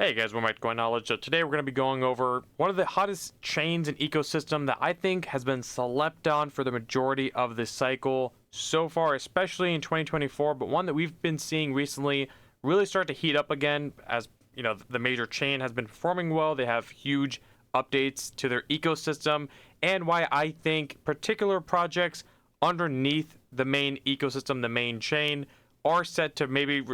Hey guys, welcome back to Coin Knowledge. So today we're going to be going over one of the hottest chains and ecosystem that I think has been slept on for the majority of this cycle so far, especially in 2024, but one that we've been seeing recently really start to heat up again as, you know, the major chain has been performing well. They have huge updates to their ecosystem, and why I think particular projects underneath the main ecosystem, the main chain, are set to maybe,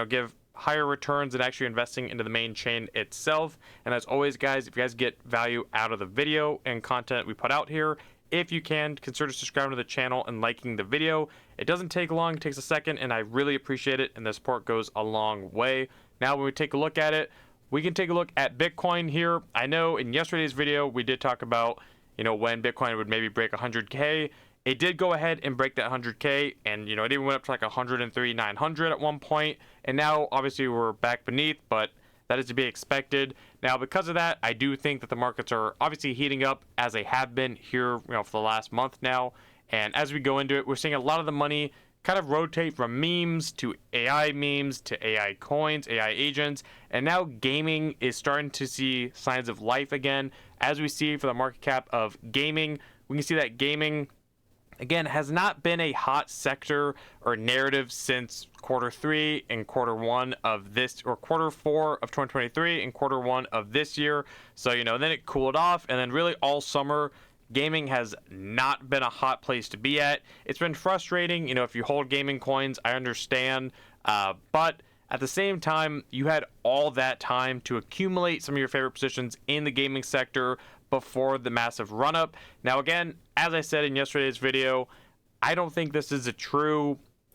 give higher returns than actually investing into the main chain itself. And as always, guys, if you guys get value out of the video and content we put out here, if you can, consider subscribing to the channel and liking the video. It doesn't take long, it takes a second, and I really appreciate it, and the support goes a long way. Now when we take a look at it, we can take a look at Bitcoin here. I know in yesterday's video we did talk about, when Bitcoin would maybe break 100K. It did go ahead and break that 100K, and it even went up to like 103,900 at one point, and now obviously we're back beneath, but that is to be expected. Now because of that, I do think that the markets are obviously heating up as they have been here, for the last month now, and as we go into it, we're seeing a lot of the money kind of rotate from memes to AI coins, AI agents, and now gaming is starting to see signs of life again. As we see for the market cap of gaming, we can see that gaming again has not been a hot sector or narrative since Q3 and Q1 of this, or Q4 of 2023 and Q1 of this year. So then it cooled off, and then really all summer gaming has not been a hot place to be at. It's been frustrating. If you hold gaming coins, I understand, but at the same time, you had all that time to accumulate some of your favorite positions in the gaming sector before the massive run up. Now again, as I said in yesterday's video, I don't think this is I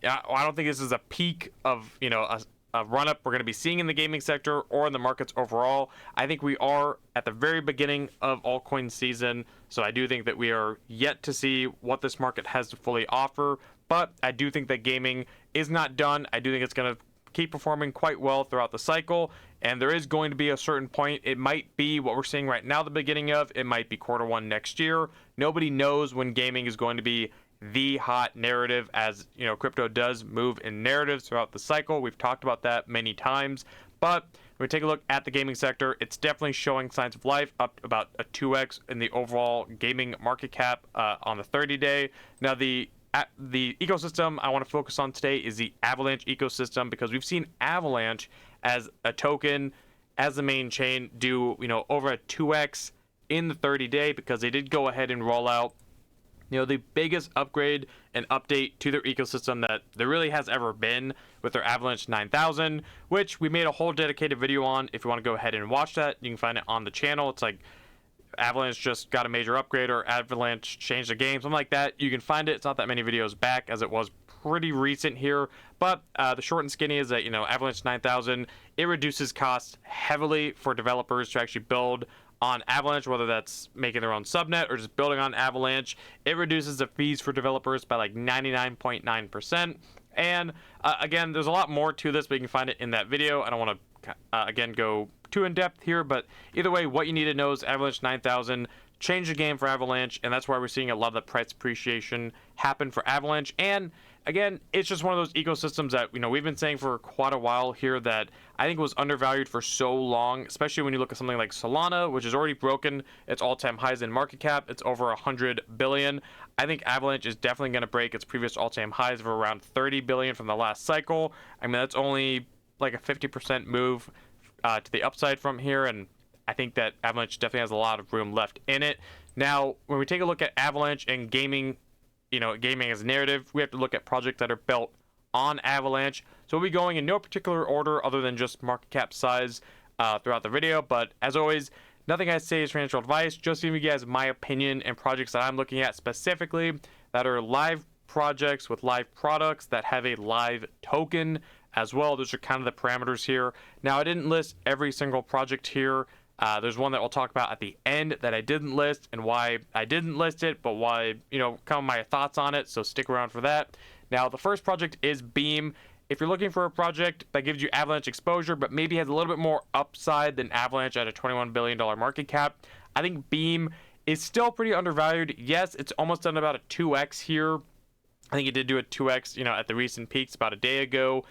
don't think this is a peak of a run up we're going to be seeing in the gaming sector or in the markets overall. I think we are at the very beginning of altcoin season, so I do think that we are yet to see what this market has to fully offer, but I do think that gaming is not done. I do think it's going to keep performing quite well throughout the cycle, and there is going to be a certain point. It might be what we're seeing right now, the beginning of it might be Q1 next year. Nobody knows when gaming is going to be the hot narrative, as crypto does move in narratives throughout the cycle. We've talked about that many times, but when we take a look at the gaming sector, it's definitely showing signs of life, up about a 2x in the overall gaming market cap on the 30-day. Now the ecosystem I want to focus on today is the Avalanche ecosystem, because we've seen Avalanche as a token, as the main chain, do over a 2x in the 30-day, because they did go ahead and roll out the biggest upgrade and update to their ecosystem that there really has ever been with their Avalanche 9000, which we made a whole dedicated video on. If you want to go ahead and watch that, you can find it on the channel. It's like Avalanche just got a major upgrade, or Avalanche changed the game, something like that. You can find it. It's not that many videos back, as it was pretty recent here, but the short and skinny is that Avalanche 9000, it reduces costs heavily for developers to actually build on Avalanche, whether that's making their own subnet or just building on Avalanche. It reduces the fees for developers by like 99.9%. And again, there's a lot more to this, but you can find it in that video. I don't want to again go too in depth here, but either way, what you need to know is Avalanche 9000 changed the game for Avalanche, and that's why we're seeing a lot of the price appreciation happen for Avalanche. And again, it's just one of those ecosystems that we've been saying for quite a while here that I think was undervalued for so long, especially when you look at something like Solana, which has already broken its all-time highs in market cap. It's over 100 billion. I think Avalanche is definitely going to break its previous all-time highs of around 30 billion from the last cycle. I mean, that's only like a 50% move to the upside from here, and I think that Avalanche definitely has a lot of room left in it. Now, when we take a look at Avalanche and gaming, gaming as a narrative, we have to look at projects that are built on Avalanche. So we'll be going in no particular order other than just market cap size throughout the video. But as always, nothing I say is financial advice, just giving you guys my opinion and projects that I'm looking at specifically that are live projects with live products that have a live token as well. Those are kind of the parameters here. Now, I didn't list every single project here. There's one that we'll talk about at the end that I didn't list, and why I didn't list it, but why, kind of my thoughts on it, so stick around for that. Now, the first project is Beam. If you're looking for a project that gives you Avalanche exposure, but maybe has a little bit more upside than Avalanche at a $21 billion market cap, I think Beam is still pretty undervalued. Yes, it's almost done about a 2x here. I think it did do a 2x, at the recent peaks about a day ago,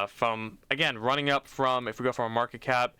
from, again, running up from, if we go from a market cap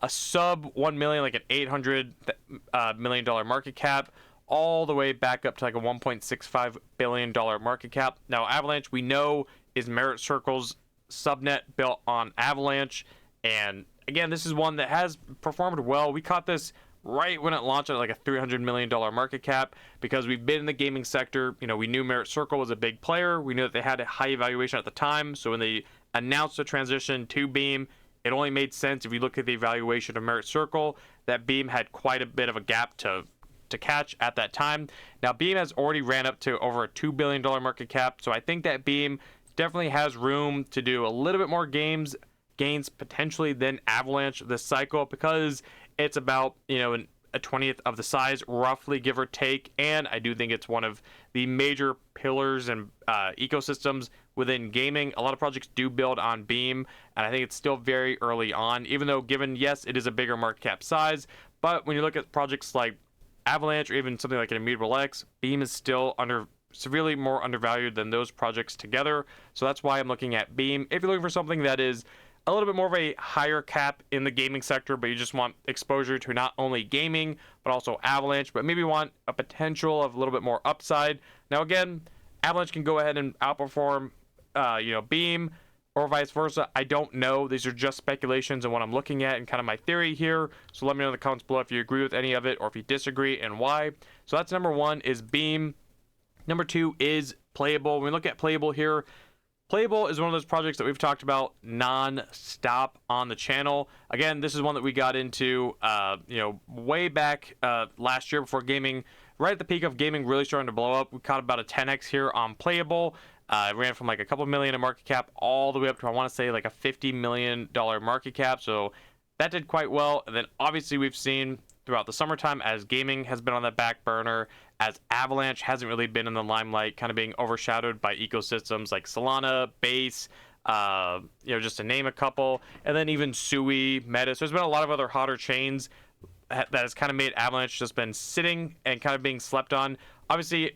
a sub 1 million, like an $800 million market cap, all the way back up to like a $1.65 billion market cap. Now, Avalanche, we know, is Merit Circle's subnet built on Avalanche. And again, this is one that has performed well. We caught this right when it launched at like a $300 million market cap because we've been in the gaming sector. You know, we knew Merit Circle was a big player. We knew that they had a high evaluation at the time. So when they announced the transition to Beam, it only made sense if you look at the evaluation of Merit Circle that Beam had quite a bit of a gap to catch at that time. Now, Beam has already ran up to over a $2 billion market cap. So I think that Beam definitely has room to do a little bit more gains potentially than Avalanche this cycle, because it's about, you know, a 20th of the size, roughly, give or take. And I do think it's one of the major pillars and ecosystems within gaming. A lot of projects do build on Beam, and I think it's still very early on, even though, given, yes, it is a bigger market cap size. But when you look at projects like Avalanche or even something like an Immutable X, Beam is still severely more undervalued than those projects together. So that's why I'm looking at Beam. If you're looking for something that is a little bit more of a higher cap in the gaming sector, but you just want exposure to not only gaming, but also Avalanche, but maybe want a potential of a little bit more upside. Now, again, Avalanche can go ahead and outperform, Beam, or vice versa. I don't know. These are just speculations and what I'm looking at and kind of my theory here. So let me know in the comments below if you agree with any of it or if you disagree and why. So that's number one, is Beam. Number two is Playable. When we look at Playable here, Playable is one of those projects that we've talked about non-stop on the channel. Again, this is one that we got into, way back last year before gaming, right at the peak of gaming really starting to blow up. We caught about a 10x here on Playable. It ran from like a couple million in market cap all the way up to, I want to say, like a $50 million market cap. So that did quite well. And then obviously we've seen throughout the summertime, as gaming has been on the back burner, as Avalanche hasn't really been in the limelight, kind of being overshadowed by ecosystems like Solana, Base, just to name a couple, and then even Sui, MetaDOS. There's been a lot of other hotter chains that has kind of made Avalanche just been sitting and kind of being slept on. Obviously,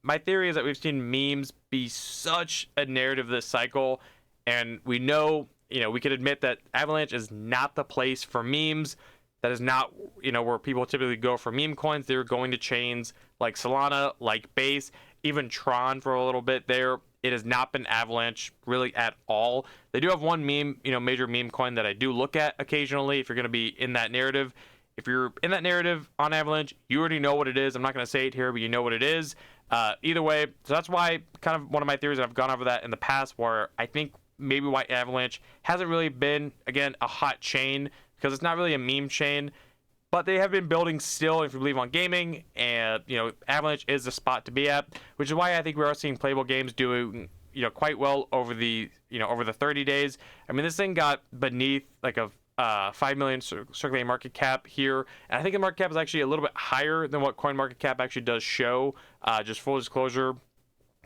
my theory is that we've seen memes be such a narrative this cycle, and we know, we could admit that Avalanche is not the place for memes. That is not, where people typically go for meme coins. They're going to chains like Solana, like Base, even Tron for a little bit there. It has not been Avalanche really at all. They do have one major meme coin that I do look at occasionally if you're going to be in that narrative. If you're in that narrative on Avalanche, you already know what it is. I'm not going to say it here, but you know what it is. Either way, so that's why kind of one of my theories, I've gone over that in the past, where I think maybe why Avalanche hasn't really been, again, a hot chain, because it's not really a meme chain, but they have been building still, if you believe on gaming, and Avalanche is the spot to be at, which is why I think we are seeing Playable games doing quite well over the 30 days. I mean, this thing got beneath like a 5 million circulating market cap here, and I think the market cap is actually a little bit higher than what CoinMarketCap actually does show, just full disclosure.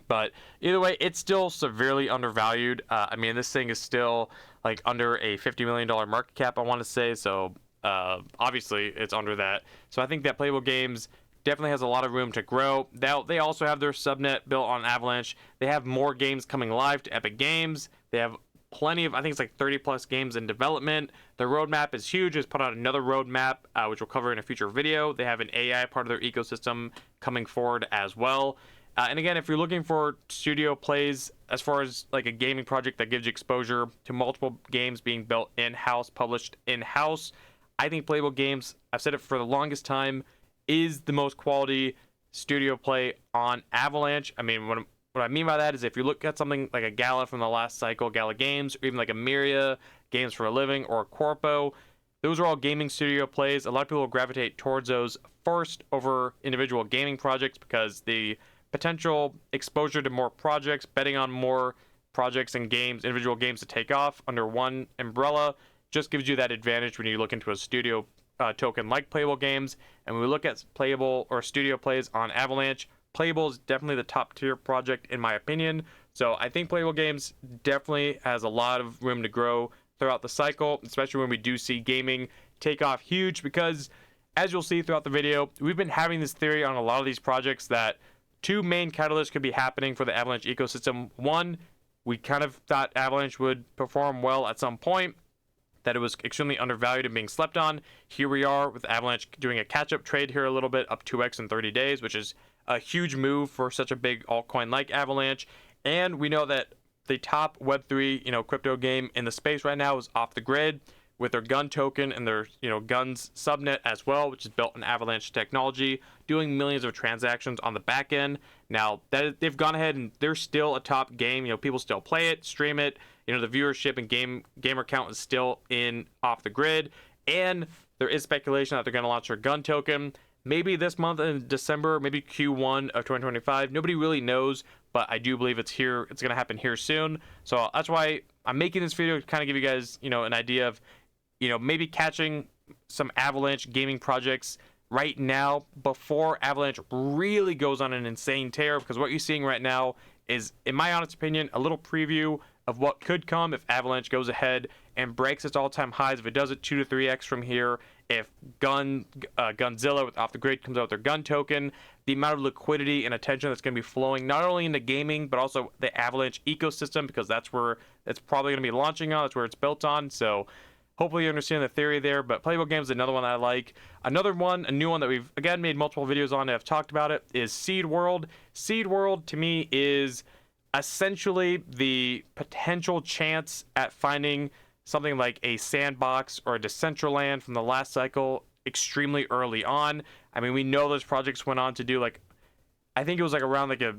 But either way, it's still severely undervalued. I mean, this thing is still like under a $50 million market cap, I want to say. So obviously it's under that. So I think that Playable Games definitely has a lot of room to grow. They also have their subnet built on Avalanche. They have more games coming live to Epic Games. They have plenty of, I think it's like 30 plus games in development. Their roadmap is huge. It's put out another roadmap, which we'll cover in a future video. They have an AI part of their ecosystem coming forward as well. And again, if you're looking for studio plays, as far as like a gaming project that gives you exposure to multiple games being built in-house, published in-house, I think Playable Games, I've said it for the longest time, is the most quality studio play on Avalanche. I mean, what I mean by that is if you look at something like a Gala from the last cycle, Gala Games, or even like a Myria, Games for a Living, or a Corpo, those are all gaming studio plays. A lot of people will gravitate towards those first over individual gaming projects because the potential exposure to more projects, betting on more projects and games, individual games to take off under one umbrella, just gives you that advantage when you look into a studio token like Playable Games. And when we look at playable or studio plays on Avalanche, Playable is definitely the top tier project in my opinion. So I think Playable Games definitely has a lot of room to grow throughout the cycle, especially when we do see gaming take off huge, because as you'll see throughout the video, we've been having this theory on a lot of these projects that two main catalysts could be happening for the Avalanche ecosystem. One, we kind of thought Avalanche would perform well at some point, that it was extremely undervalued and being slept on. Here we are with Avalanche doing a catch-up trade here a little bit, up 2x in 30 days, which is a huge move for such a big altcoin like Avalanche. And we know that the top Web3, crypto game in the space right now is Off the Grid, with their gun token and their, guns subnet as well, which is built in Avalanche technology, doing millions of transactions on the back end. Now that they've gone ahead and they're still a top game, people still play it, stream it. The viewership and gamer count is still in Off the Grid, and there is speculation that they're going to launch their gun token maybe this month in December, maybe Q1 of 2025. Nobody really knows, but I do believe it's here. It's going to happen here soon. So that's why I'm making this video to kind of give you guys, an idea of, maybe catching some Avalanche gaming projects right now before Avalanche really goes on an insane tear, because what you're seeing right now is, in my honest opinion, a little preview of what could come if Avalanche goes ahead and breaks its all-time highs. If it does it 2 to 3x from here, if Gunzilla with Off the Grid comes out with their gun token, the amount of liquidity and attention that's going to be flowing not only into gaming but also the Avalanche ecosystem, because that's where it's probably going to be launching on. That's where it's built on. So hopefully you understand the theory there. But Playable Games is another one that I like. Another one, a new one that we've again made multiple videos on and have talked about it, is Seed World. Seed World to me is essentially the potential chance at finding something like a Sandbox or a Decentraland from the last cycle extremely early on. I mean, we know those projects went on to do I think it was around a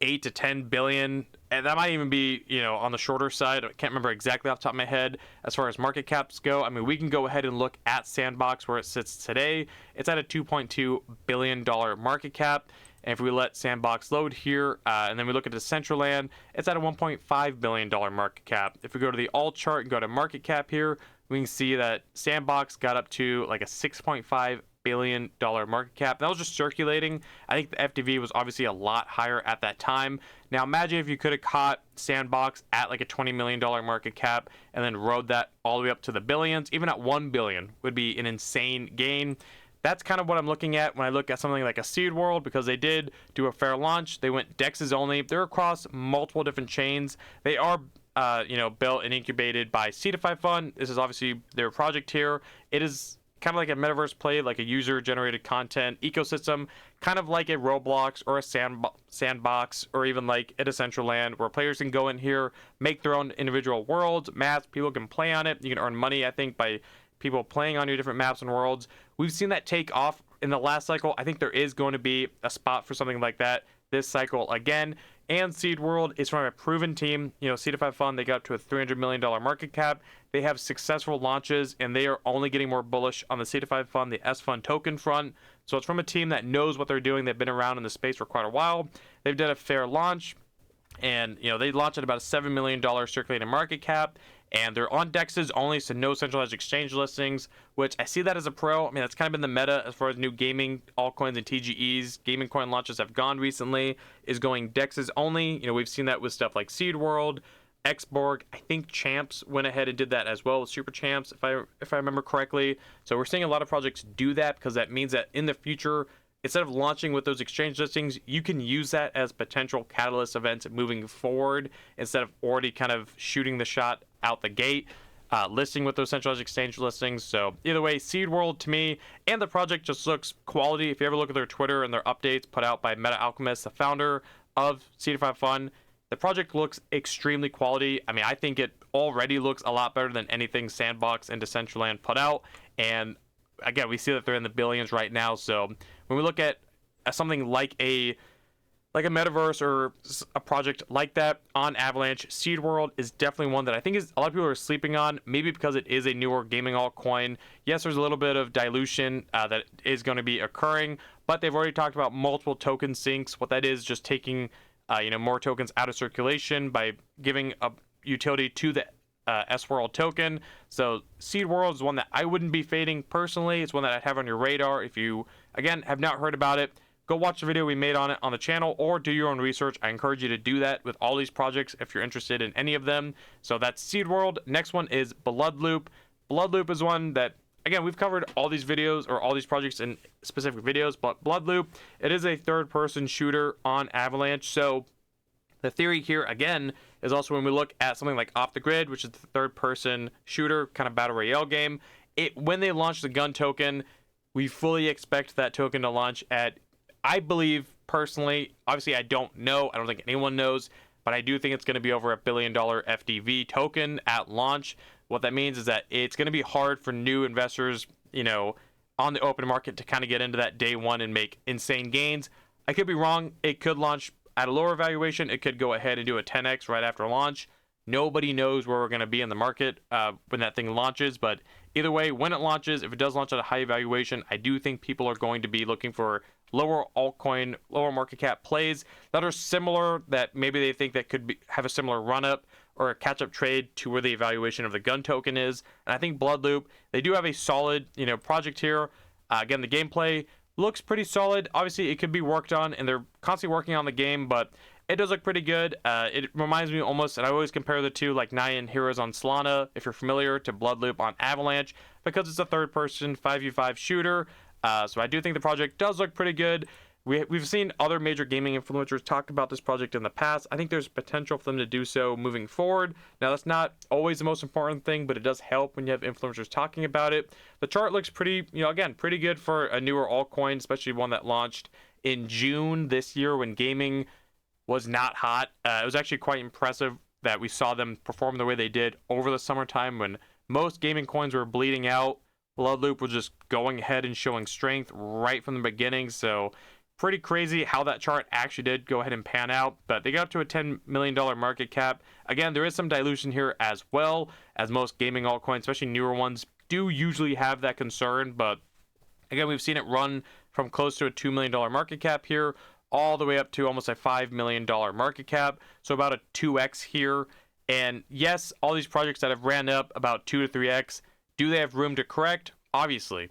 8 to 10 billion, and that might even be on the shorter side. I can't remember exactly off the top of my head as far as market caps go. I mean, we can go ahead and look at Sandbox where it sits today. It's at a $2.2 billion market cap. And if we let Sandbox load here, and then we look at Decentraland, it's at a $1.5 billion market cap. If we go to the alt chart and go to market cap here, we can see that Sandbox got up to a $6.5 billion market cap. That was just circulating. I think the FDV was obviously a lot higher at that time. Now imagine if you could have caught Sandbox at a $20 million market cap and then rode that all the way up to the billions. Even at 1 billion would be an insane gain. That's kind of what I'm looking at when I look at something like a Seed World, because they did do a fair launch. They went DEXs only. They're across multiple different chains. They are, built and incubated by Seedify Fund. This is obviously their project here. It is kind of like a metaverse play, like a user-generated content ecosystem, kind of like a Roblox or a Sandbox or even like a Decentraland, where players can go in here, make their own individual worlds, maps. People can play on it. You can earn money, I think, by people playing on your different maps and worlds. We've seen that take off in the last cycle. I think there is going to be a spot for something like that this cycle again. And Seed World is from a proven team. Seedify Fund, they got up to a $300 million market cap. They have successful launches, and they are only getting more bullish on the Seedify Fund, the S Fund token front. So it's from a team that knows what they're doing. They've been around in the space for quite a while. They've done a fair launch, and they launched at about a $7 million circulating market cap. And they're on DEXs only, so no centralized exchange listings, which I see that as a pro. I mean, that's kind of been the meta as far as new gaming altcoins and TGEs. Gaming coin launches have gone recently, is going DEXs only. We've seen that with stuff like Seed World, Xborg. I think Champs went ahead and did that as well with Super Champs, if I remember correctly. So we're seeing a lot of projects do that, because that means that in the future, instead of launching with those exchange listings, you can use that as potential catalyst events moving forward, instead of already kind of shooting the shot out the gate, listing with those centralized exchange listings. So either way, Seed World to me, and the project just looks quality. If you ever look at their Twitter and their updates put out by Meta Alchemist, the founder of Seedify Fund, the project looks extremely quality. I mean, I think it already looks a lot better than anything Sandbox and Decentraland put out. And again, we see that they're in the billions right now. So when we look at something like a metaverse or a project like that on Avalanche, Seed World is definitely one that I think is a lot of people are sleeping on, maybe because it is a newer gaming altcoin. Yes, there's a little bit of dilution that is going to be occurring, but they've already talked about multiple token sinks. What that is, just taking more tokens out of circulation by giving a utility to the S-World token. So Seed World is one that I wouldn't be fading personally. It's one that I'd have on your radar. If you, again, have not heard about it, go watch the video we made on it on the channel, or do your own research. I encourage you to do that with all these projects if you're interested in any of them. So that's Seed World. Next one is Bloodloop. Bloodloop is one that, again, we've covered all these videos or all these projects in specific videos, but Bloodloop, it is a third-person shooter on Avalanche. So the theory here, again, is also when we look at something like Off the Grid, which is the third-person shooter kind of battle royale game. When they launched the gun token, we fully expect that token to launch at, I believe personally, obviously I don't know, I don't think anyone knows, but I do think it's going to be over $1 billion FDV token at launch. What that means is that it's going to be hard for new investors, on the open market to kind of get into that day one and make insane gains. I could be wrong. It could launch at a lower valuation. It could go ahead and do a 10x right after launch. Nobody knows where we're going to be in the market when that thing launches, but either way, when it launches, if it does launch at a high valuation, I do think people are going to be looking for lower altcoin, lower market cap plays that are similar, that maybe they think that could have a similar run up or a catch up trade to where the evaluation of the gun token is. And I think Bloodloop, they do have a solid, project here. Again, the gameplay looks pretty solid. Obviously, it could be worked on, and they're constantly working on the game, but it does look pretty good. It reminds me almost, and I always compare the two, like Nyan Heroes on Solana, if you're familiar, to Bloodloop on Avalanche, because it's a third-person 5v5 shooter. So I do think the project does look pretty good. We've seen other major gaming influencers talk about this project in the past. I think there's potential for them to do so moving forward. Now, that's not always the most important thing, but it does help when you have influencers talking about it. The chart looks pretty, again, pretty good for a newer altcoin, especially one that launched in June this year when gaming was not hot. It was actually quite impressive that we saw them perform the way they did over the summertime when most gaming coins were bleeding out. Bloodloop was just going ahead and showing strength right from the beginning. So pretty crazy how that chart actually did go ahead and pan out, but they got up to a $10 million market cap. Again, there is some dilution here as well, as most gaming altcoins, especially newer ones, do usually have that concern. But again, we've seen it run from close to a $2 million market cap here all the way up to almost a $5 million market cap. So about a 2x here. And yes, all these projects that have ran up about 2 to 3x, do they have room to correct? Obviously,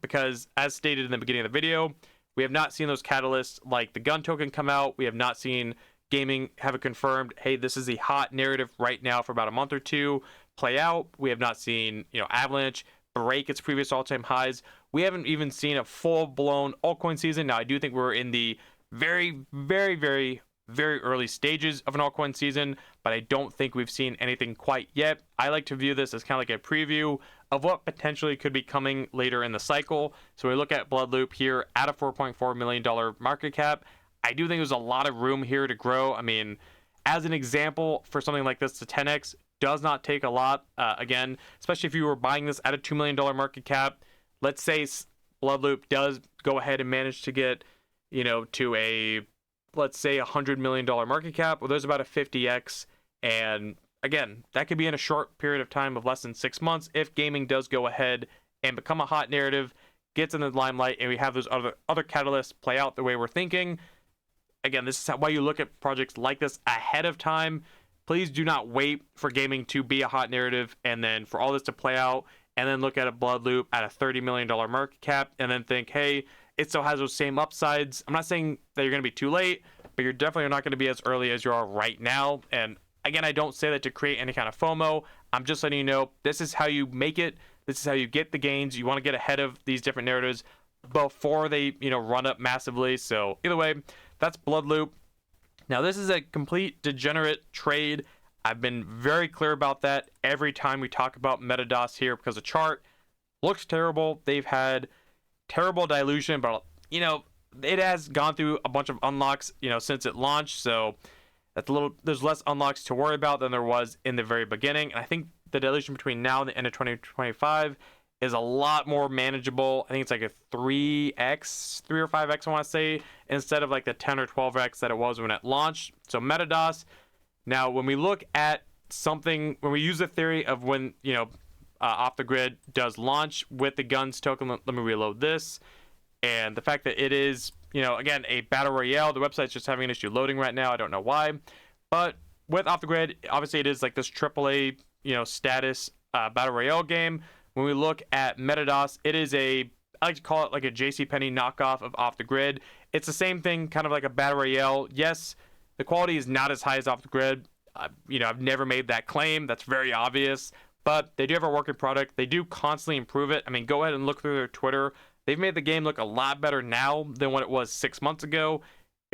because as stated in the beginning of the video, we have not seen those catalysts like the gun token come out. We have not seen gaming have it confirmed, hey, this is the hot narrative right now for about a month or two play out. We have not seen, Avalanche break its previous all-time highs. We haven't even seen a full-blown altcoin season. Now, I do think we're in the very, very, very, very early stages of an altcoin season, but I don't think we've seen anything quite yet. I like to view this as kind of like a preview of what potentially could be coming later in the cycle. So we look at Bloodloop here at a $4.4 million market cap. I do think there's a lot of room here to grow. I mean, as an example, for something like this to 10x does not take a lot. Again, especially if you were buying this at a $2 million market cap, let's say Bloodloop does go ahead and manage to get, to a, let's say, $100 million market cap. Well, there's about a 50x. And again, that could be in a short period of time of less than 6 months if gaming does go ahead and become a hot narrative, gets in the limelight, and we have those other catalysts play out the way we're thinking. Again, this is why you look at projects like this ahead of time. Please do not wait for gaming to be a hot narrative and then for all this to play out and then look at a Bloodloop at a $30 million market cap and then think, hey, it still has those same upsides. I'm not saying that you're going to be too late, but you're definitely not going to be as early as you are right now. And again, I don't say that to create any kind of FOMO. I'm just letting you know this is how you make it. This is how you get the gains. You want to get ahead of these different narratives before they, run up massively. So either way, that's Bloodloop. Now, this is a complete degenerate trade. I've been very clear about that every time we talk about MetaDOS here because the chart looks terrible. They've had terrible dilution, but, it has gone through a bunch of unlocks, since it launched. So that's there's less unlocks to worry about than there was in the very beginning. And I think the dilution between now and the end of 2025 is a lot more manageable. I think it's like a 3x, 3 or 5x, I want to say, instead of like the 10 or 12x that it was when it launched. So MetaDOS. Now, when we look at something, when we use the theory of when, Off the Grid does launch with the guns token, let me reload this. And the fact that it is, again, a battle royale, the website's just having an issue loading right now. I don't know why. But with Off the Grid, obviously it is like this AAA, status battle royale game. When we look at MetaDOS, it is I like to call it like a JCPenney knockoff of Off the Grid. It's the same thing, kind of like a battle royale. Yes, the quality is not as high as Off the Grid. I've never made that claim. That's very obvious. But they do have a working product. They do constantly improve it. I mean, go ahead and look through their Twitter. They've made the game look a lot better now than what it was 6 months ago.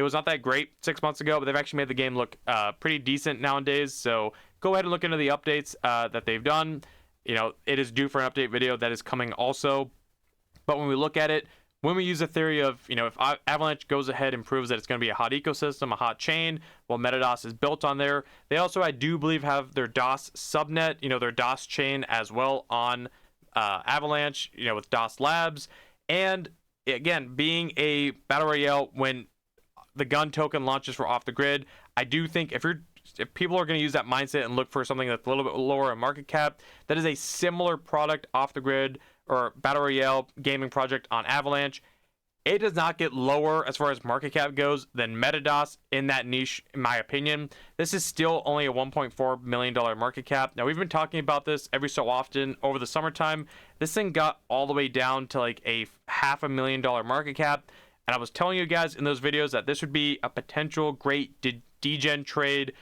It was not that great 6 months ago, but they've actually made the game look pretty decent nowadays. So go ahead and look into the updates that they've done. It is due for an update video that is coming also. But when we look at it, when we use the theory of, if Avalanche goes ahead and proves that it's going to be a hot ecosystem, a hot chain, well, MetaDOS is built on there. They also, I do believe, have their DOS subnet, their DOS chain as well on Avalanche, with DOS Labs. And again, being a battle royale, when the gun token launches for off the grid, I do think if people are going to use that mindset and look for something that's a little bit lower in market cap, that is a similar product off the grid or battle royale gaming project on Avalanche. It does not get lower as far as market cap goes than MetaDOS in that niche, in my opinion. This is still only a $1.4 million market cap. Now, we've been talking about this every so often over the summertime. This thing got all the way down to like a $500,000 market cap. And I was telling you guys in those videos that this would be a potential great degen trade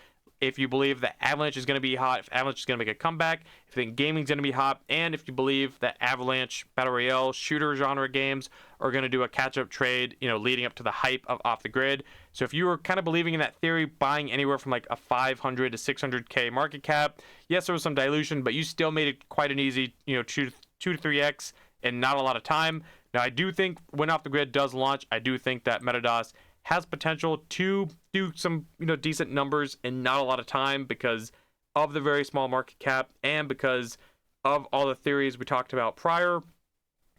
if you believe that Avalanche is going to be hot, if Avalanche is going to make a comeback, if you think gaming's going to be hot, and if you believe that Avalanche Battle Royale shooter genre games are going to do a catch-up trade, leading up to the hype of Off the Grid. So if you were kind of believing in that theory, buying anywhere from like a 500 to 600K market cap, yes, there was some dilution, but you still made it quite an easy, 2 to 3x in not a lot of time. Now, I do think when Off the Grid does launch, I do think that MetaDOS has potential to do some decent numbers in not a lot of time because of the very small market cap and because of all the theories we talked about prior.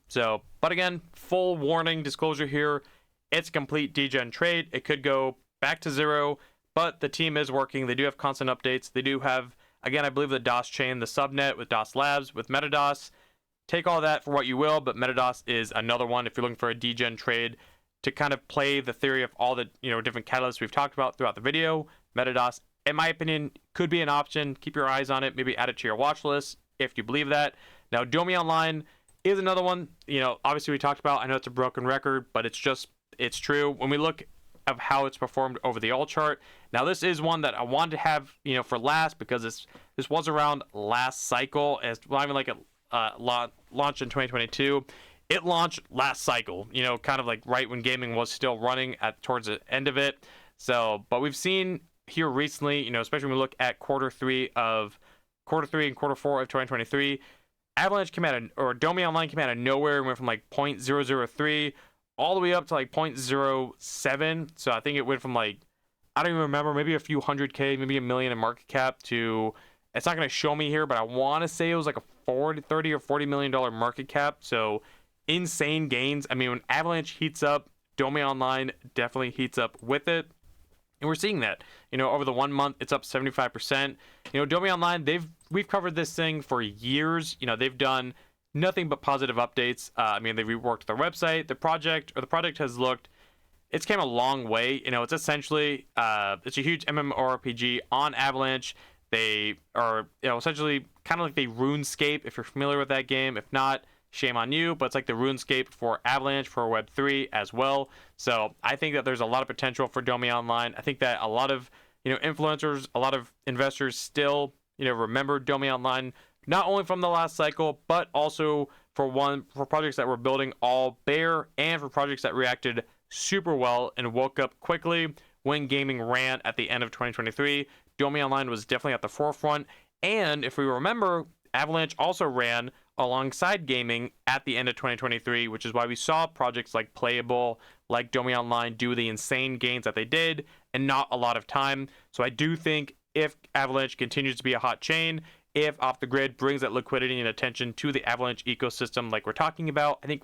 So, but again, full warning disclosure here, it's a complete degen trade. It could go back to zero, but the team is working. They do have constant updates. They do have, again, I believe the DOS chain, the subnet with DOS Labs, with MetaDOS. Take all that for what you will, but MetaDOS is another one if you're looking for a degen trade to kind of play the theory of all the different catalysts we've talked about throughout the video. MetaDOS, in my opinion, could be an option. Keep your eyes on it. Maybe add it to your watch list if you believe that. Now, Domi Online is another one. Obviously we talked about. I know it's a broken record, but it's true. When we look of how it's performed over the all chart. Now, this is one that I wanted to have for last because this was around last cycle. As well, even like a launch in 2022. It launched last cycle, kind of like right when gaming was still running towards the end of it. So, but we've seen here recently, especially when we look at quarter three and quarter four of 2023, Avalanche came out or Domi Online came out of nowhere and went from like 0.003 all the way up to like 0.07. So I think it went from like, I don't even remember, maybe a few 100K, maybe $1 million in market cap to, it's not going to show me here, but I want to say it was like a 30 or $40 million market cap. So insane gains. I mean, when Avalanche heats up, Domi Online definitely heats up with it. And we're seeing that, over the 1 month, it's up 75%. Domi Online, we've covered this thing for years. They've done nothing but positive updates. They've reworked their website, the project has looked, it's came a long way. It's essentially, it's a huge MMORPG on Avalanche. They are, essentially kind of like the RuneScape, if you're familiar with that game. If not, shame on you, but it's like the RuneScape for Avalanche for Web3 as well. So I think that there's a lot of potential for Domi Online. I think that a lot of, influencers, a lot of investors still, remember Domi Online, not only from the last cycle, but also for projects that were building all bear and for projects that reacted super well and woke up quickly when gaming ran at the end of 2023. Domi Online was definitely at the forefront. And if we remember, Avalanche also ran alongside gaming at the end of 2023, which is why we saw projects like Playable, like Domi Online do the insane gains that they did and not a lot of time. So I do think if Avalanche continues to be a hot chain, if Off the Grid brings that liquidity and attention to the Avalanche ecosystem like we're talking about, I think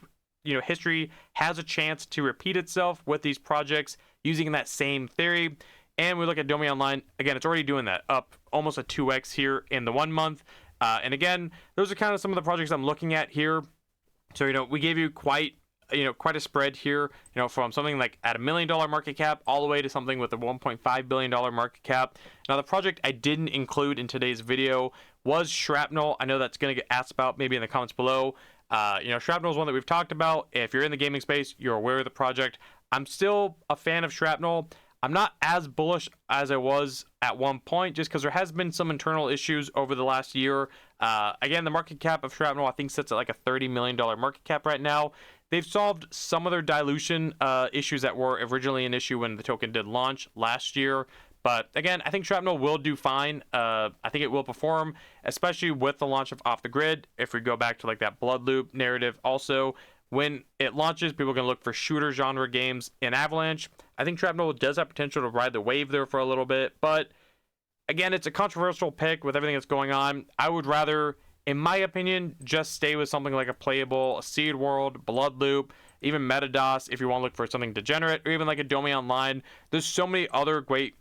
history has a chance to repeat itself with these projects using that same theory. And we look at Domi Online, again, it's already doing that, up almost a 2x here in the 1 month. And again, those are kind of some of the projects I'm looking at here. So, we gave you quite a spread here, from something like at $1 million market cap all the way to something with a $1.5 billion market cap. Now, the project I didn't include in today's video was Shrapnel. I know that's going to get asked about maybe in the comments below. Shrapnel is one that we've talked about. If you're in the gaming space, you're aware of the project. I'm still a fan of Shrapnel. I'm not as bullish as I was at one point just because there has been some internal issues over the last year. Again, the market cap of Shrapnel I think sits at like a $30 million market cap right now. they've solved some of their dilution issues that were originally an issue when the token did launch last year. But again, I think Shrapnel will do fine. I think it will perform, especially with the launch of Off the Grid. If we go back to like that blood loop narrative, also when it launches, people are going to look for shooter genre games in Avalanche. I think Shrapnel does have potential to ride the wave there for a little bit, but again, it's a controversial pick with everything that's going on. I would rather, in my opinion, just stay with something like a Playable, a Seed World, Blood Loop, even MetaDOS if you want to look for something degenerate, or even like a Domi Online. There's so many other great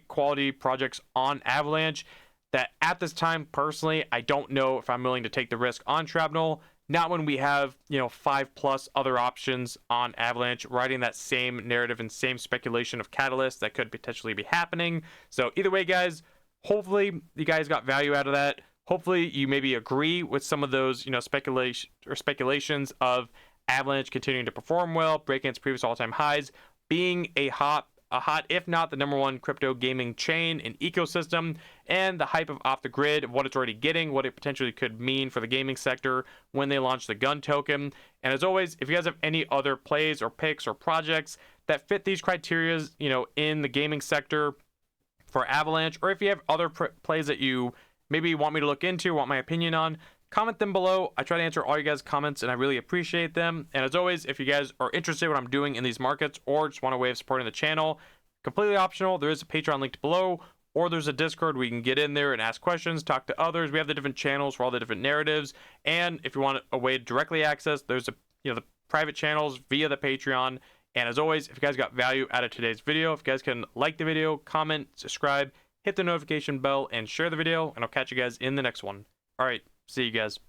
quality projects on Avalanche that at this time, personally, I don't know if I'm willing to take the risk on Shrapnel. Not when we have, 5+ other options on Avalanche riding that same narrative and same speculation of catalysts that could potentially be happening. So either way, guys, hopefully you guys got value out of that. Hopefully you maybe agree with some of those, speculations of Avalanche continuing to perform well, breaking its previous all-time highs, being a hot, if not the #1 crypto gaming chain and ecosystem, and the hype of Off the Grid, what it's already getting, what it potentially could mean for the gaming sector when they launch the gun token. And as always, if you guys have any other plays or picks or projects that fit these criteria, in the gaming sector for Avalanche, or if you have other plays that you maybe want me to look into, want my opinion on, comment them below. I try to answer all you guys' comments, and I really appreciate them. And as always, if you guys are interested in what I'm doing in these markets or just want a way of supporting the channel, completely optional. There is a Patreon linked below, or there's a Discord where you can get in there and ask questions, talk to others. We have the different channels for all the different narratives. And if you want a way to directly access, there's the private channels via the Patreon. And as always, if you guys got value out of today's video, if you guys can like the video, comment, subscribe, hit the notification bell, and share the video, and I'll catch you guys in the next one. All right. See you guys.